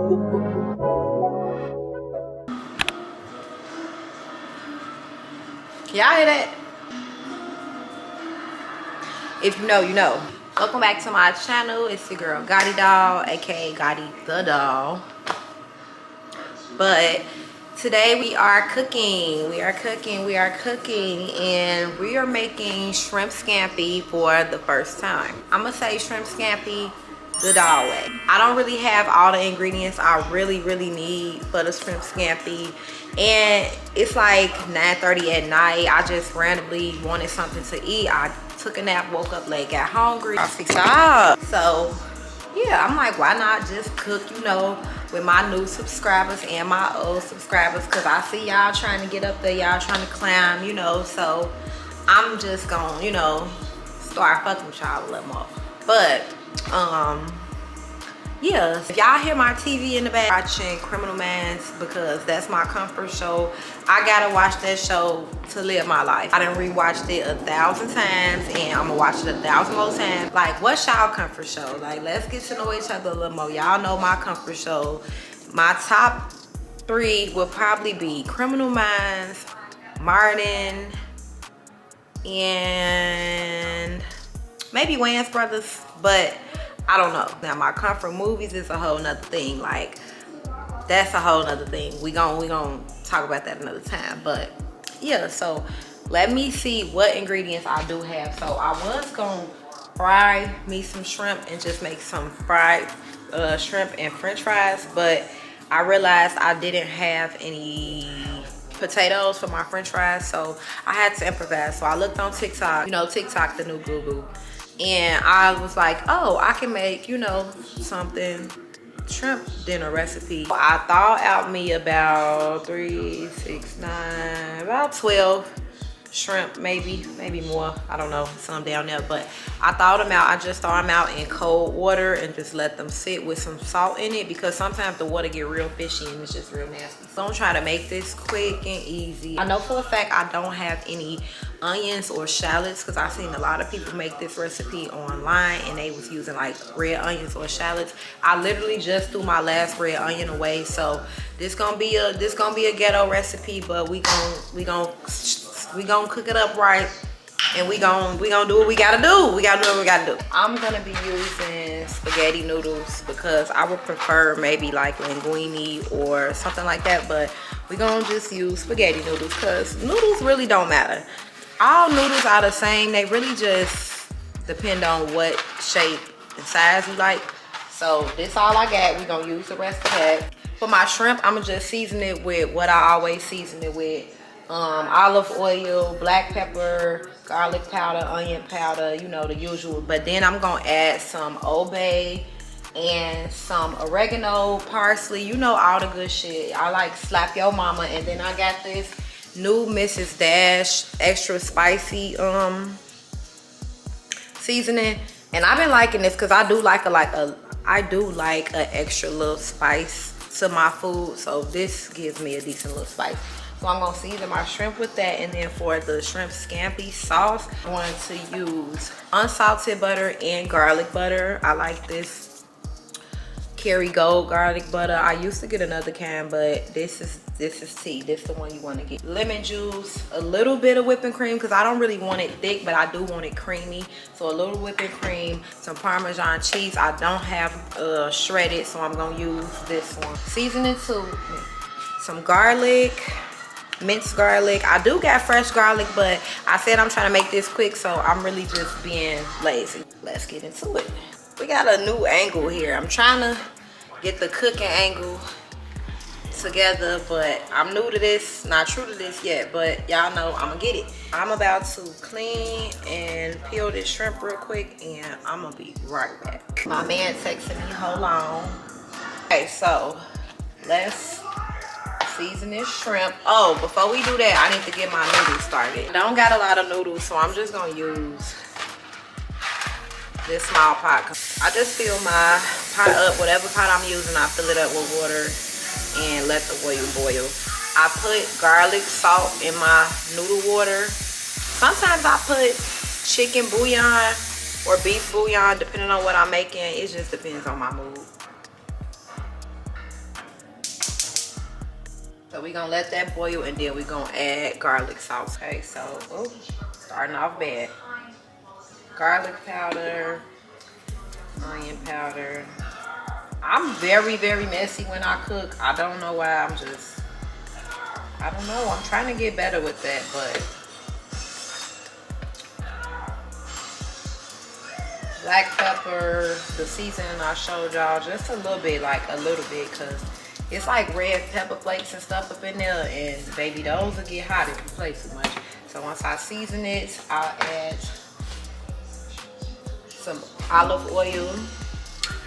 Can y'all hear that? If you know, you know. Welcome back to my channel. It's your girl Gotti Doll, aka Gotti the Doll. But today we are cooking. We are cooking, and we are making shrimp scampi for the first time. I'm gonna say shrimp scampi the doll way. I don't really have all the ingredients I really need for the shrimp scampi, and it's like 9:30 at night. I just randomly wanted something to eat. I took a nap, woke up late, got hungry. Stop. So yeah, I'm like, why not just cook, you know, with my new subscribers and my old subscribers, because I see y'all trying to get up there, y'all trying to climb, you know. So I'm just gonna, you know, start fucking with y'all a little more. But yeah, if y'all hear my TV in the back watching Criminal Minds, because that's my comfort show. I gotta watch that show to live my life. I done rewatched it 1,000 times, and I'm gonna watch it 1,000 more times. Like, what's y'all comfort show? Like, let's get to know each other a little more. Y'all know my comfort show. My top 3 will probably be Criminal Minds, Martin, and maybe Wayans Brothers, but I don't know. Now, my comfort movies is a whole nother thing. Like, that's a whole nother thing. We gon' talk about that another time. But yeah, so let me see what ingredients I do have. So I was gonna fry me some shrimp and just make some fried shrimp and french fries, but I realized I didn't have any potatoes for my french fries, so I had to improvise. So I looked on TikTok, you know, TikTok the new Google, and I was like, oh, I can make, you know, something shrimp dinner recipe. I thought out me about 3, 6, 9, about 12 shrimp, maybe more. I don't know, some down there, but I thawed them out. I just thaw them out in cold water and just let them sit with some salt in it, because sometimes the water get real fishy and it's just real nasty. So I'm trying to make this quick and easy. I know for a fact I don't have any onions or shallots, because I've seen a lot of people make this recipe online and they was using like red onions or shallots. I literally just threw my last red onion away, so this gonna be a ghetto recipe, but we gonna cook it up right, and we gonna do what we gotta do. I'm gonna be using spaghetti noodles, because I would prefer maybe like linguine or something like that, but we gonna just use spaghetti noodles, because noodles really don't matter. All noodles are the same. They really just depend on what shape and size you like. So this all I got. We gonna use the rest of that. For my shrimp, I'm gonna just season it with what I always season it with. Olive oil, black pepper, garlic powder, onion powder, you know, the usual. But then I'm gonna add some Old Bay and some oregano, parsley, you know, all the good shit. I like slap your mama. And then I got this new Mrs. Dash extra spicy seasoning, and I've been liking this because I do like a extra little spice to my food, so this gives me a decent little spice. So I'm gonna season my shrimp with that, and then for the shrimp scampi sauce, I'm going to use unsalted butter and garlic butter. I like this Kerrygold garlic butter. I used to get another kind, but this is tea. This is the one you want to get. Lemon juice, a little bit of whipping cream, because I don't really want it thick, but I do want it creamy. So a little whipping cream, some Parmesan cheese. I don't have shredded, so I'm gonna use this one. Seasoning to some garlic, minced garlic. I do got fresh garlic, but I said I'm trying to make this quick, so I'm really just being lazy. Let's get into it. We got a new angle here. I'm trying to get the cooking angle together, but I'm new to this, not true to this yet, but y'all know I'm gonna get it. I'm about to clean and peel this shrimp real quick, and I'm gonna be right back. My man texting me, hold on. Okay, so let's season this shrimp. Oh, before we do that, I need to get my noodles started. I don't got a lot of noodles, so I'm just gonna use this small pot. I just fill my pot up, whatever pot I'm using, I fill it up with water and let the oil boil. I put garlic, salt in my noodle water. Sometimes I put chicken bouillon or beef bouillon, depending on what I'm making. It just depends on my mood. So we're gonna let that boil and then we're gonna add garlic sauce. Okay, so starting off bad. Garlic powder, onion powder. I'm very, very messy when I cook. I don't know why. I don't know. I'm trying to get better with that, but black pepper, the seasoning I showed y'all, just a little bit, because it's like red pepper flakes and stuff up in there, and baby, those will get hot if you play too much. So once I season it, I'll add some olive oil.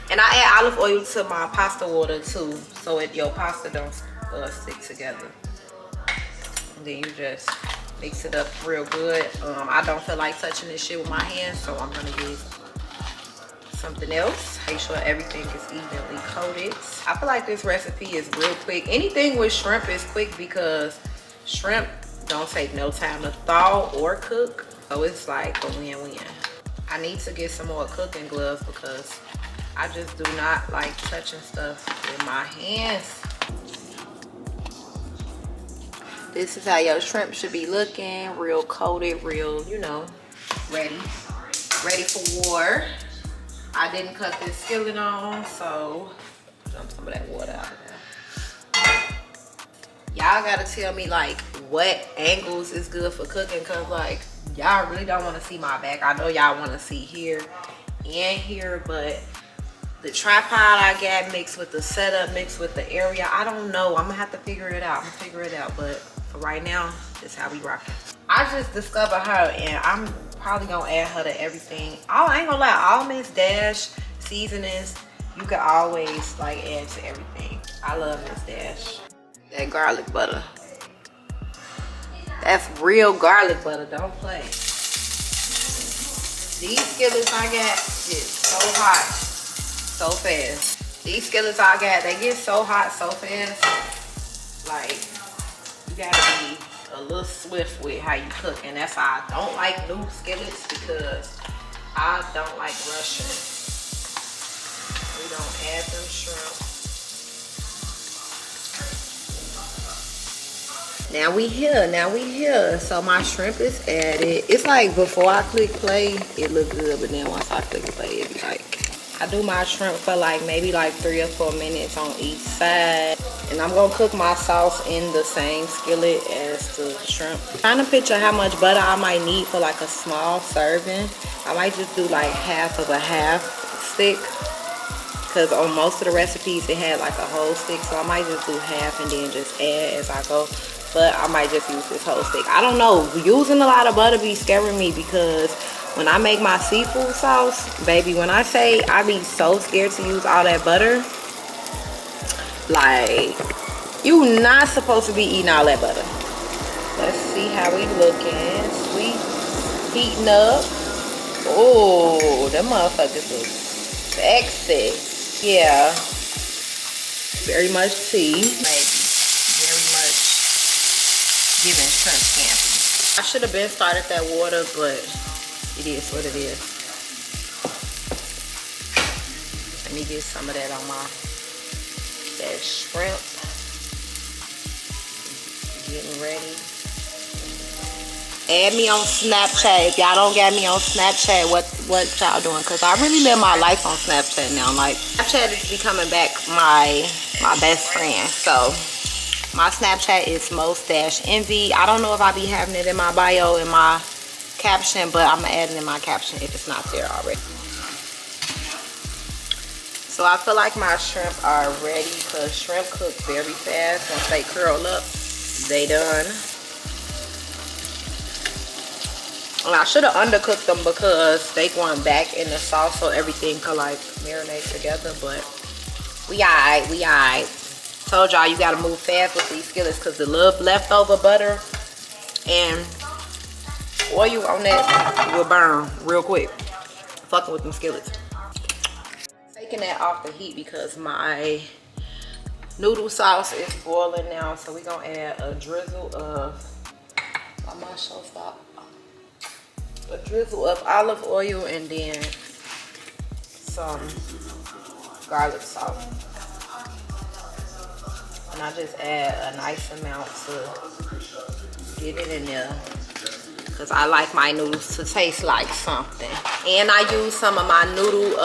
And I add olive oil to my pasta water too, so your pasta don't stick together. And then you just mix it up real good. I don't feel like touching this shit with my hands, so I'm gonna use something else. Make sure everything is evenly coated. I feel like this recipe is real quick. Anything with shrimp is quick because shrimp don't take no time to thaw or cook, so it's like a win-win. I need to get some more cooking gloves because I just do not like touching stuff with my hands. This is how your shrimp should be looking. Real coated, real, you know, ready for war. I didn't cut this skillet on, so dump some of that water out of there. Y'all gotta tell me like what angles is good for cooking, cause like y'all really don't want to see my back. I know y'all want to see here and here, but the tripod I got mixed with the setup, mixed with the area, I don't know. I'm gonna have to figure it out. But for right now, this is how we rockin'. I just discovered her, and I'm probably gonna add her to everything. I ain't gonna lie, all Miss Dash seasonings, you can always like add to everything. I love Miss Dash. That garlic butter. That's real garlic butter, don't play. These skillets I got get so hot, so fast. These skillets I got, they get so hot, so fast. Like, you gotta be a little swift with how you cook. And that's why I don't like new skillets, because I don't like rushing. We don't add them shrimp. Now we here. So my shrimp is added. It's like before I click play, it look good, but then once I click play, it be like, I do my shrimp for like maybe like 3 or 4 minutes on each side. And I'm gonna cook my sauce in the same skillet as the shrimp. Trying to picture how much butter I might need for like a small serving. I might just do like half of a half stick, because on most of the recipes it had like a whole stick, so I might just do half and then just add as I go. But I might just use this whole stick. I don't know. Using a lot of butter be scaring me, because when I make my seafood sauce, baby, when I say I be so scared to use all that butter, like, you not supposed to be eating all that butter. Let's see how we looking. Sweet, heating up. Oh, them motherfuckers look sexy. Yeah, very much tea. Maybe very much giving shrimp scampi. I should have been started that water, but it is what it is. Let me get some of that on that shrimp. Getting ready. Add me on Snapchat. If y'all don't got me on Snapchat, what y'all doing? Because I really live my life on Snapchat now. Like, Snapchat is becoming back my best friend. So my Snapchat is most-envy. I don't know if I be having it in my bio, in my caption, but I'm gonna add it in my caption if it's not there already. So I feel like my shrimp are ready, because shrimp cook very fast. Once they curl up, they done. And I should have undercooked them because they going back in the sauce so everything could like marinate together, but we alright. Told y'all you gotta move fast with these skillets, because the little leftover butter and oil on that will burn real quick. Fucking with them skillets. Taking that off the heat because my noodle sauce is boiling now, so we're gonna add a drizzle of olive oil and then some garlic salt. And I just add a nice amount to get it in there. Because I like my noodles to taste like something. And I use some of my noodle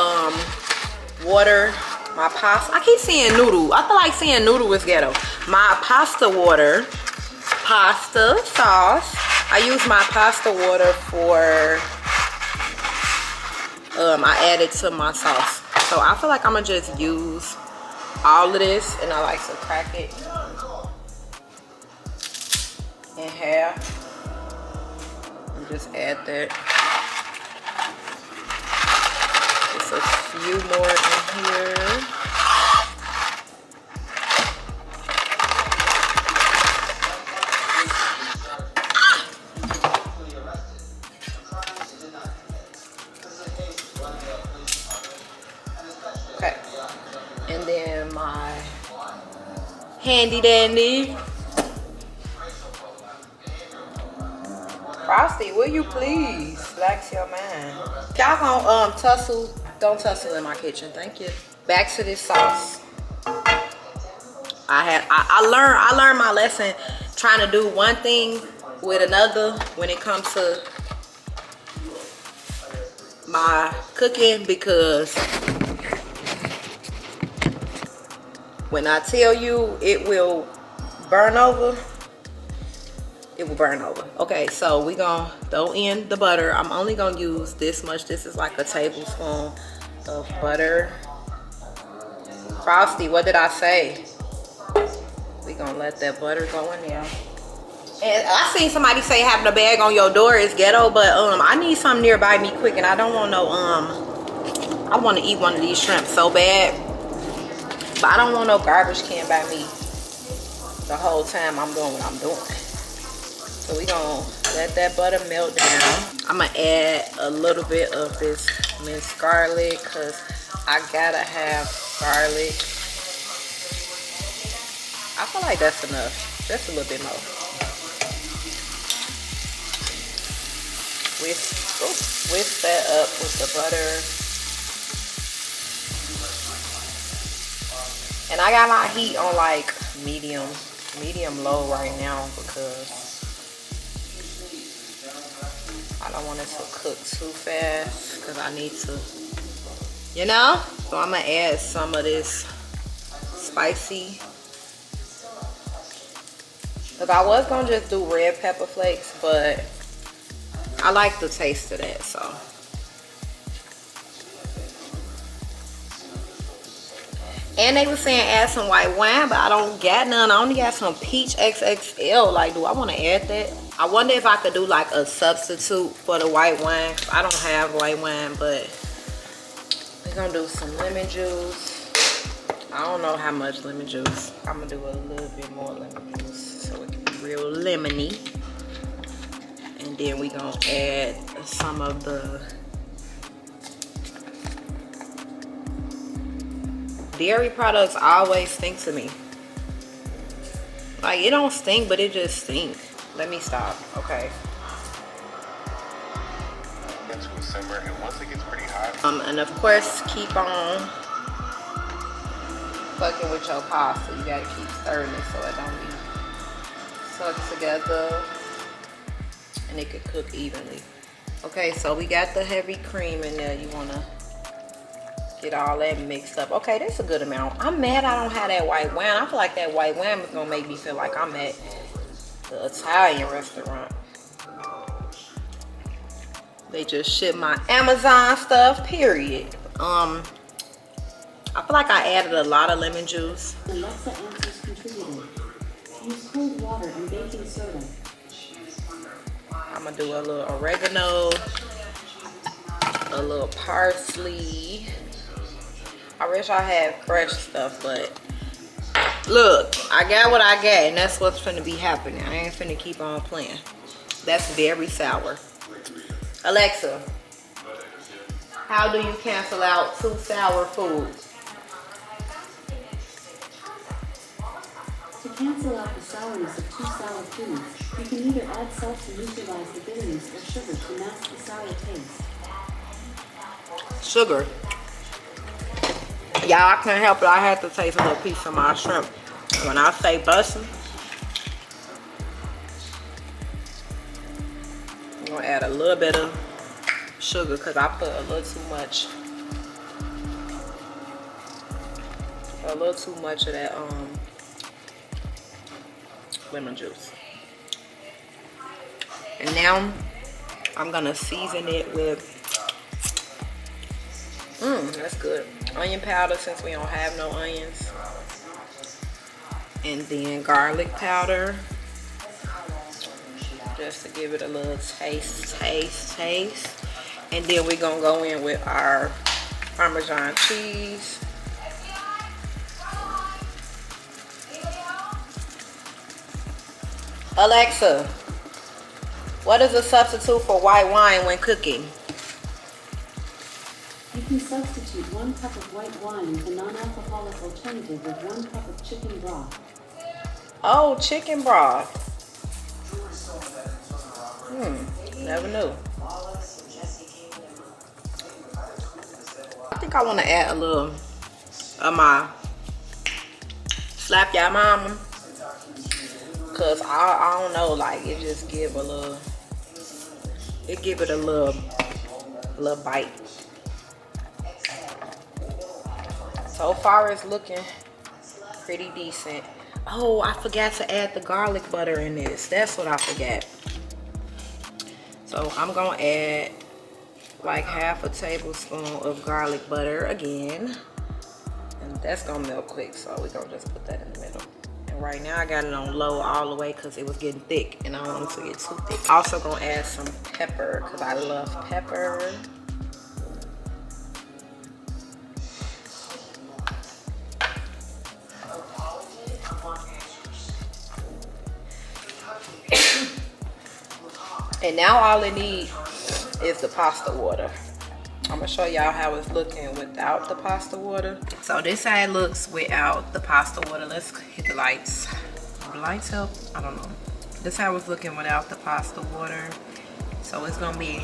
water, my pasta. I keep saying noodle. I feel like saying noodle is ghetto. My pasta water, pasta sauce. I use my pasta water for, I add it to my sauce. So I feel like I'm gonna just use all of this, and I like to crack it in half. And just add that. Just a few more in here. Okay. And then my handy dandy Frosty, will you please relax your mind? Y'all gonna tussle? Don't tussle in my kitchen, thank you. Back to this sauce. I learned my lesson trying to do one thing with another when it comes to my cooking, because when I tell you it will burn over, it will burn over. Okay, so we gonna throw in the butter. I'm only gonna use this much. This is like a tablespoon of butter. Frosty, what did I say? We gonna let that butter go in there. And I seen somebody say having a bag on your door is ghetto, but I need something nearby me quick, and I don't want no I want to eat one of these shrimp so bad, but I don't want no garbage can by me the whole time I'm doing what I'm doing. So we gonna let that butter melt down. I'm gonna add a little bit of this minced garlic, because I gotta have garlic. I feel like that's enough, just a little bit more. Whisk that up with the butter. And I got my heat on like medium low right now, because I don't want it to cook too fast, because I need to, you know? So I'm gonna add some of this spicy. Because I was gonna just do red pepper flakes, but I like the taste of that, so. And they were saying add some white wine, but I don't got none. I only got some peach XXL. Like, do I want to add that? I wonder if I could do like a substitute for the white wine. I don't have white wine, but we're gonna do some lemon juice. I don't know how much lemon juice. I'm gonna do a little bit more lemon juice so it can be real lemony. And then we gonna add some of the dairy products. Always stink to me. Like, it don't stink, but it just stink. Let me stop. Okay. Into a simmer, and once it gets pretty hot. And of course, keep on fucking with your pasta. You gotta keep stirring it so it don't be sucked together, and it could cook evenly. Okay, so we got the heavy cream in there. You wanna get all that mixed up. Okay, that's a good amount. I'm mad I don't have that white wine. I feel like that white wine is gonna make me feel like I'm at the Italian restaurant. They just ship my Amazon stuff, period. I feel like I added a lot of lemon juice. Alexa answers contributed. Use cold water and baking soda. I'm gonna do a little oregano, a little parsley. I wish I had fresh stuff, but look, I got what I got, and that's what's finna be happening. I ain't finna keep on playing. That's very sour. Alexa, how do you cancel out 2 sour foods? To cancel out the sourness of 2 sour foods, you can either add salt to neutralize the bitterness or sugar to mask the sour taste. Sugar. Y'all, I couldn't help it. I had to taste a little piece of my shrimp. When I say busting, I'm gonna add a little bit of sugar because I put a little too much. A little too much of that lemon juice. And now I'm gonna season it with that's good. Onion powder since we don't have no onions. And then garlic powder. Just to give it a little taste. And then we're gonna go in with our Parmesan cheese. Alexa, what is a substitute for white wine when cooking? You can substitute 1 cup of white wine with a non-alcoholic alternative with 1 cup of chicken broth. Oh, chicken broth. Never knew. I think I want to add a little of my slap ya mama. Cause I don't know, like it just give a little, it give it a little bite. So far it's looking pretty decent. Oh, I forgot to add the garlic butter in this. That's what I forgot. So I'm gonna add like half a tablespoon of garlic butter again. And that's gonna melt quick, so we're gonna just put that in the middle. And right now I got it on low all the way because it was getting thick and I don't want it to get too thick. Also gonna add some pepper because I love pepper. And now all it needs is the pasta water. I'm gonna show y'all how it's looking without the pasta water. So this how it looks without the pasta water. Let's hit the lights. Do the lights help? I don't know. This how it's looking without the pasta water. So it's gonna be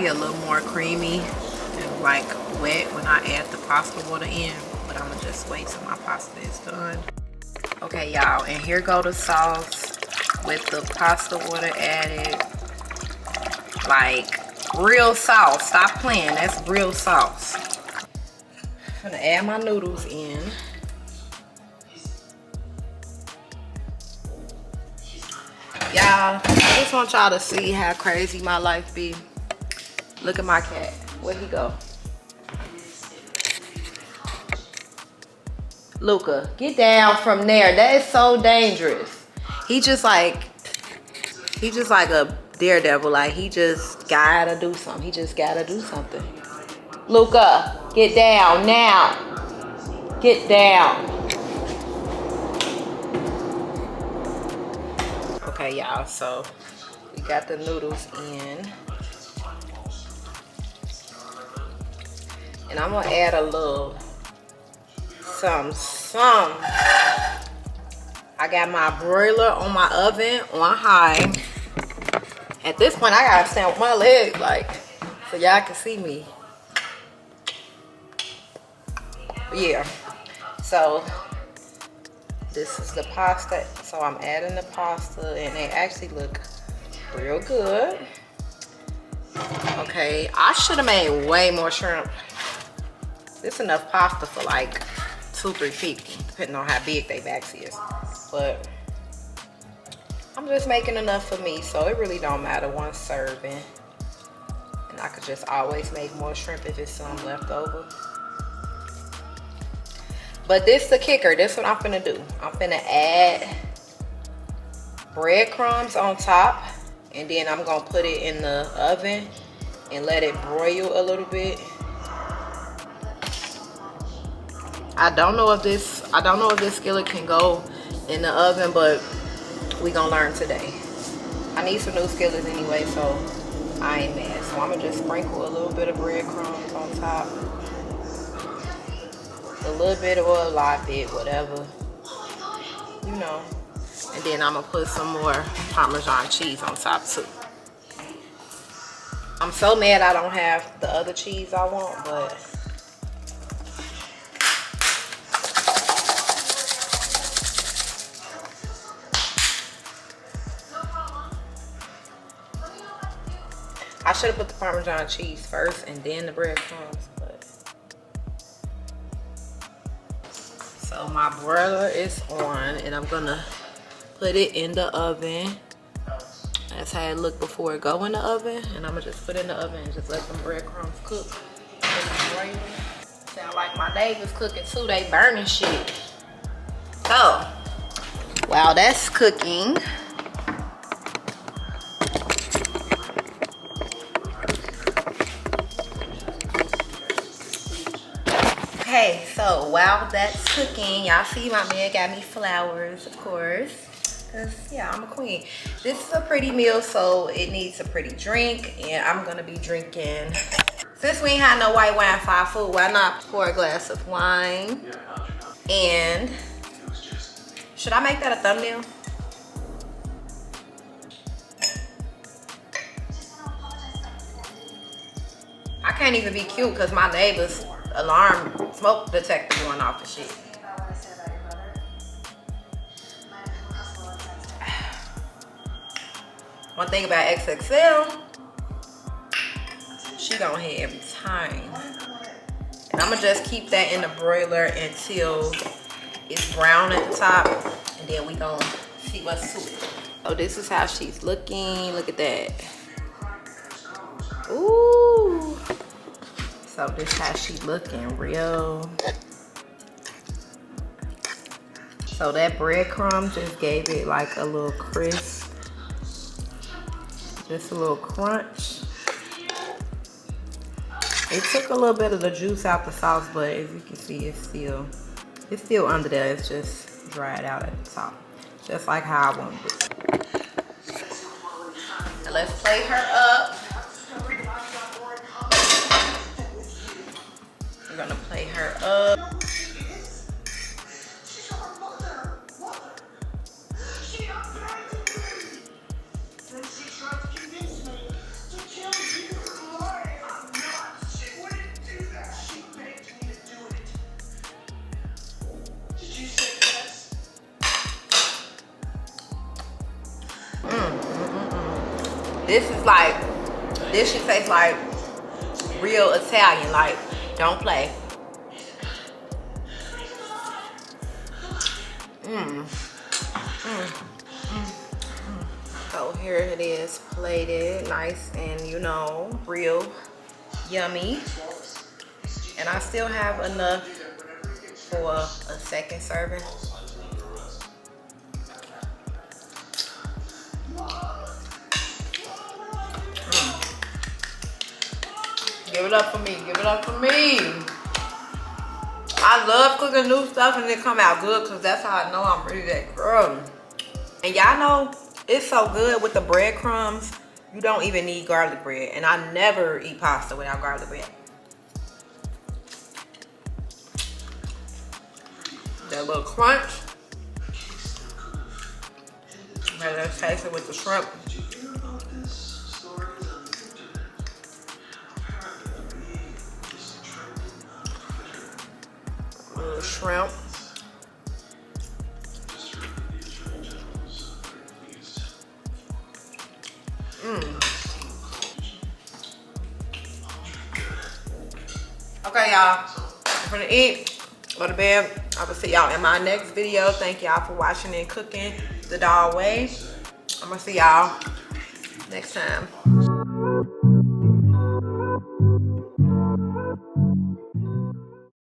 a little more creamy and like wet when I add the pasta water in. But I'm gonna just wait till my pasta is done. Okay, y'all, and here go the sauce with the pasta water added. Like real sauce. Stop playing. That's real sauce. I'm gonna add my noodles in. Y'all, I just want y'all to see how crazy my life be. Look at my cat. Where'd he go? Luca, get down from there. That is so dangerous. He just like a daredevil. Like he just gotta do something. He just gotta do something. Luca, get down now. Get down. Okay, y'all, so we got the noodles in. And I'm gonna add a little some. I got my broiler on my oven on high. At this point, I gotta stand with my legs like so y'all can see me. But yeah, so this is the pasta. So I'm adding the pasta, and they actually look real good. Okay, I should have made way more shrimp. This enough pasta for like 2-3 people, depending on how big they backs is. But I'm just making enough for me, so it really don't matter one serving. And I could just always make more shrimp if it's some left over. But this the kicker. This what I'm finna do. I'm finna add breadcrumbs on top, and then I'm gonna put it in the oven and let it broil a little bit. I don't know if this skillet can go in the oven, but we gonna learn today. I need some new skillets anyway, so I ain't mad. So I'm gonna just sprinkle a little bit of breadcrumbs on top. A little bit or a lot bit, whatever, you know. And then I'm gonna put some more Parmesan cheese on top too. I'm so mad I don't have the other cheese I want, but should have put the Parmesan cheese first and then the breadcrumbs, but. So my broiler is on and I'm gonna put it in the oven. That's how it looked before it go in the oven. And I'm gonna just put it in the oven and just let them breadcrumbs cook in the broiler. Sound like my neighbors cooking too, they burning shit. So, while that's cooking, okay, so while that's cooking, y'all see my man got me flowers, of course. Cause yeah, I'm a queen. This is a pretty meal, so it needs a pretty drink, and I'm gonna be drinking. Since we ain't had no white wine for our food, why not pour a glass of wine? And should I make that a thumbnail? I can't even be cute because my neighbor's alarm smoke detector going off and shit. One thing about XXL, she gonna hit every time. And I'm gonna just keep that in the broiler until it's brown at the top, and then we gonna see what's to it. Oh, this is how she's looking. Look at that. Ooh. So this is how she looking, real. So that breadcrumb just gave it like a little crisp. Just a little crunch. It took a little bit of the juice out the sauce, but as you can see, it's still under there. It's just dried out at the top, just like how I wanted it. Now let's plate her up. We're gonna plate her up. This should taste like real Italian, like, don't play. So here it is, plated, nice and, you know, real yummy. And I still have enough for a second serving. Give it up for me, give it up for me. I love cooking new stuff and it come out good, because that's how I know I'm really that girl. And y'all know it's so good with the breadcrumbs, you don't even need garlic bread. And I never eat pasta without garlic bread. That little crunch. Okay, let's taste it with the shrimp. Little shrimp. Okay, y'all, I'm gonna eat, go to bed. I will see y'all in my next video. Thank y'all for watching and cooking the doll way. I'm gonna see y'all next time.